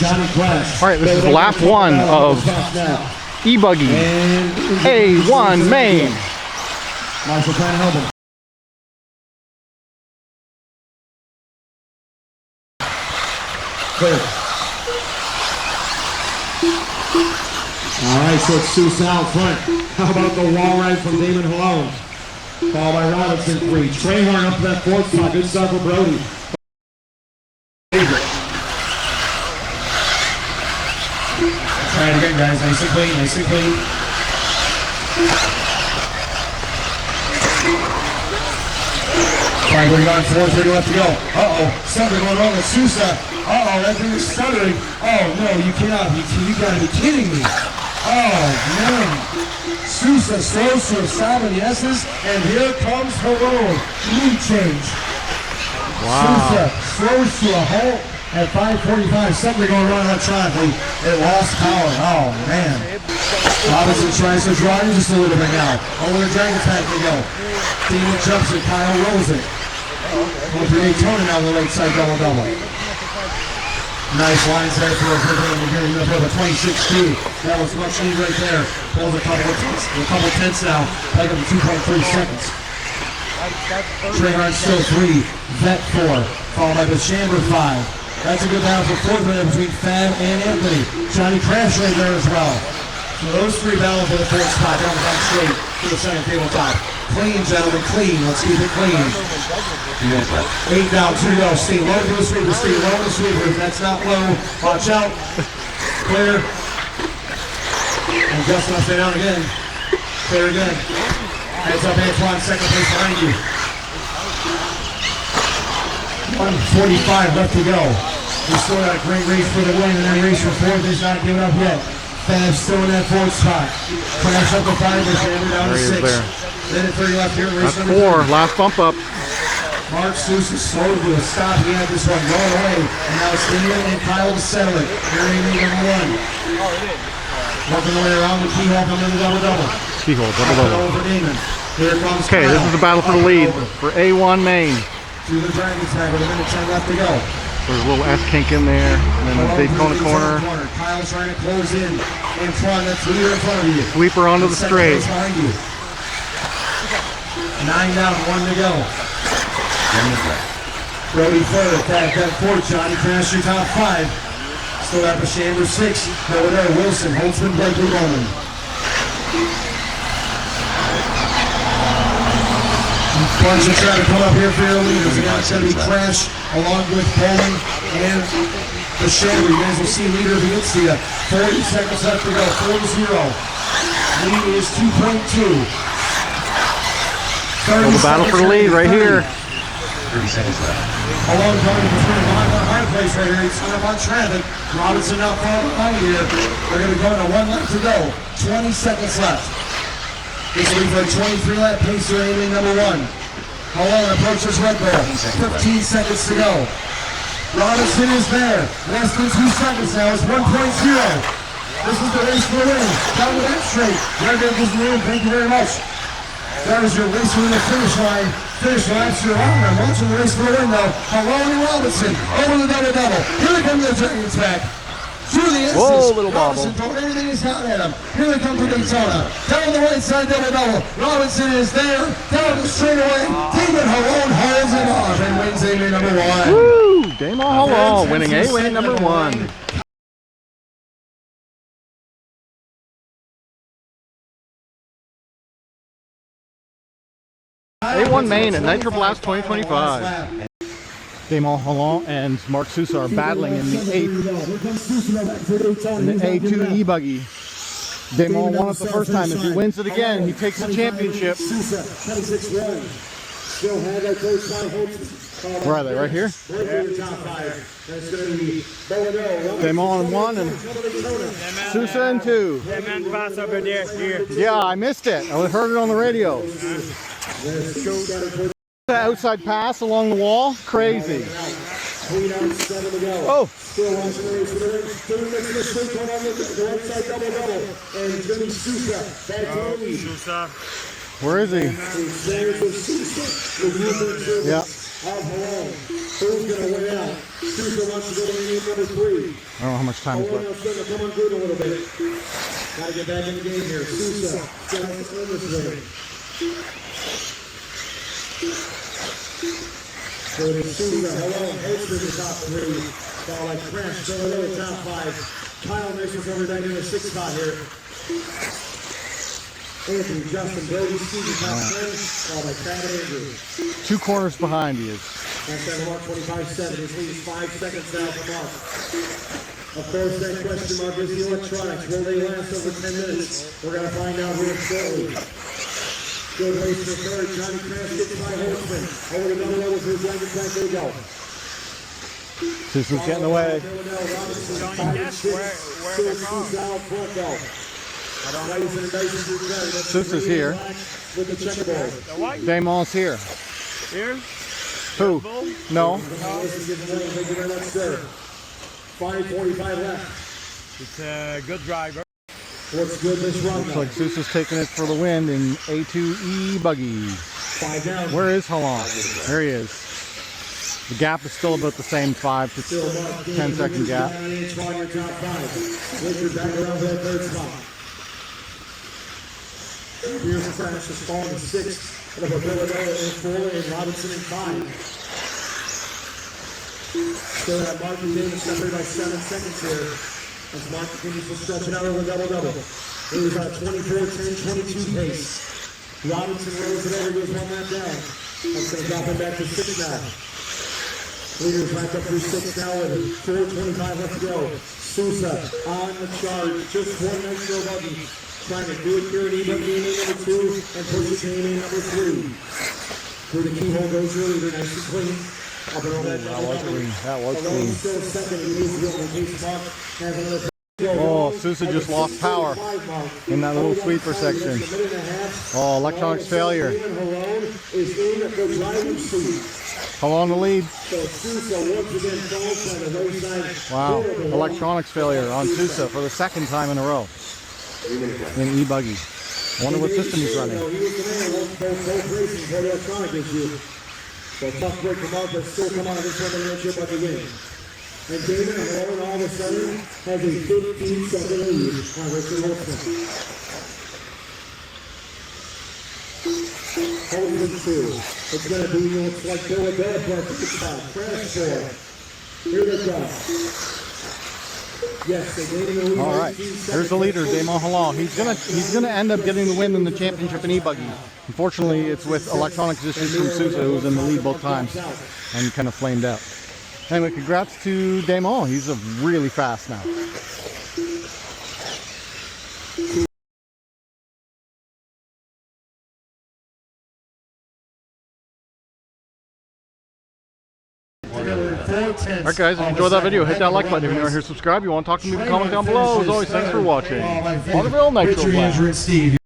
Alright, this is lap one of E-Buggy A1 Main. Marshall trying to help him. Clear. Alright, so it's Sousa out front. How about the wall ride from Daemon Holon? Followed by Robinson, 3. Trayhorn up to that fourth spot. Good stuff for Brody. Try it again, guys. Nice and clean, nice and clean. Alright, we're on 4:30 left to go. Uh-oh, something going wrong with Sousa. Uh-oh, that thing is stuttering. Oh, no, you cannot be, you gotta be kidding me. Oh, man. Sousa slows to a stop in the S's, and here comes Holon. Lead change. Wow. Sousa slows to a halt at 5:45. Something going wrong electronically. It lost power. Oh, man. Robinson tries to draw in just a little bit now. Over the Dragon Pack they go. Daemon jumps and Kyle rolls it. Going for Daytona now on the late side double-double. Nice lines there for the 26-2. That was much lead right there. Pulls a couple tenths now. Back up to 2.3 seconds. Trayhorn still 3. Vet 4. Followed by the Chamber 5. That's a good battle for fourth minute between Fab and Anthony. Johnny Crash right there as well. So those three battle for the fourth spot down the back straight to the second tabletop. Clean, gentlemen, clean. Let's keep it clean. 8 down, 2 to go. Stay low to the sweeper. Stay low to the sweeper. If that's not low, watch out. Clear. And Justin will stay down again. Clear again. Heads up, Antoine, second place behind you. 1:45 left to go. We still got a great race for the win, and that race for fourth is not giving up yet. Fab's still in that fourth spot. Crash up the 5, we're down to 6. Minute 30 left here. Race that's 4. Last bump up. Mark Sousa slowed to a stop. He had this one going away, and now it's Daemon and Kyle to settle it. Here AMAIN number 1. Working their way around the keyhole, coming in the double-double. Keyhole, double-double. Here comes okay, Kyle. this is the battle for the lead for A1 Main. To the Dragon Tag with a minute 10 left to go. There's a little S-kink in there, and then the Daytona corner. Kyle's trying to close in front. That's leader in front of you. Sweeper onto the straight. 9 down, 1 to go. Brody third, back that 4. Johnny Crash your top 5. Still at the Chamber 6. Over there, Wilson, Holtzman, Blakely, Bowman. Bunch of trying to come up here for your leaders. Again, it's going to be Crash along with Bowman and the Chamber. You guys will see leader against you. 40 seconds left to go. 4-0. Lead is 2.2. Well, the battle for the lead right here. 30 seconds left. Along going between high place right here. He's up on traffic. Robinson not far behind here. They're going to go into 1 lap to go. 20 seconds left. This will be for a 23-lap pace for AMAIN number 1. Holon approaches Red Bull. 15 seconds to go. Robinson is there. Less than 2 seconds now. It's 1.0. This is the race for the win. Down the back straight. Red Bull is new. Thank you very much. That was your race for the finish line. Finish line, you're on there. Watching the race for the win, though. Holon and Robinson over the double-double. Here they come to the Dragons back. Through the S's. Whoa, little bobble. Robinson throwing everything he's got at him. Here they come to Daytona. Down the right side, double-double. Robinson is there. Down the straightaway. Daemon Holon hauls him off and wins AMAIN number 1. Woo! Daemon Holon winning AMAIN number 1. A1 Main at Nitro Blast 2025. Daemon Holon and Mark Sousa are battling in the A2 E-Buggy. Daemon won it the first time. If he wins it again, he takes the championship. Where are they? Right here? Daemon 1 and Sousa in 2. Yeah, I missed it. I heard it on the radio. The outside pass along the wall, crazy. Oh! Where is he? Yeah. Holon. Who's going to win out? Sousa wants to go to lead number 3. I don't know how much time is Holon left. is going to come unglued a little bit. Got to get back in the game here. Sousa going to earn this win. So it is Sousa, Holon, Holster in the top 3. Followed by Crash, still in the top 5. Kyle Mason's over back in the 6th spot here. Anthony, Justin, Brody, Steve, top 10. Followed by Pat and Andrew. 2 corners behind he is. That's at mark 25-7. His lead is 5 seconds now for Mark. Of course, that question mark is the electronics. Will they last over 10 minutes? We're going to find out here shortly. Good race for third. Johnny Crash gets by Holtzman. Over the double level for his right track. There we go. Sousa's getting away. Johnny, guess where they're from. Sousa's here. With the checkerboard. The white Daemon's here. here? Who? Bull? No. Thank you very much, sir. 5:45 left. It's a good driver. Looks good this run. Looks like Sousa's taking it for the win in A2 E-Buggy. 5 down. Where is Holon? There he is. The gap is still about the same 5 to 10 second gap. Richard back around that third spot. Here's Crash is falling to 6th. And Villanova in 4 and Robinson in 5. Still have Martin Davis separated by 7 seconds here. As Mark continues to stretch it out over the double-double. It was a 24-10-22 pace. Robinson rose it over, goes 1 lap down. That's going to drop him back to 6 now. Leaders back up through 6 now with 4:25 left to go. Sousa on the charge. Just 1 Nitro Buggy. Trying to do it here in E-Buggy number 2 and push it to number 3. Through the keyhole goes your leader, nice and clean. Up and over that clean. That was Although clean. he's still second, he needs to go in case Mark has another. Oh, Sousa just lost power in that little sweeper section. Oh, electronics failure. Daemon Holon is in the driving seat. Holon the lead. So Sousa once again falls on the roadside. Wow, electronics failure on Sousa for the 2nd time in a row in E-Buggy. I wonder what system he's running. He was the man who won both races for the electronic issue. So tough break from Mark, but still come out of this one and make but the win. And Daemon Holon all of a sudden has a 15-second lead on Richard Holtzman. Holtzman 2. It's going to be, looks like Bill Bad for a spot. Crash 4. Here they go. Yes, they gave him the lead. All right, here's the leader, Daemon Holon. He's gonna end up getting the win in the championship in E-Buggy. Unfortunately, it's with electronics issues from Sousa, who was in the lead both times and kind of flamed out. Anyway, congrats to Daemon. He's really fast now. Alright guys, if you enjoyed that video, hit that like button. If you're not here, subscribe. You want to talk to me, comment down below. As always, thanks for watching. Otterville Nitro Blast.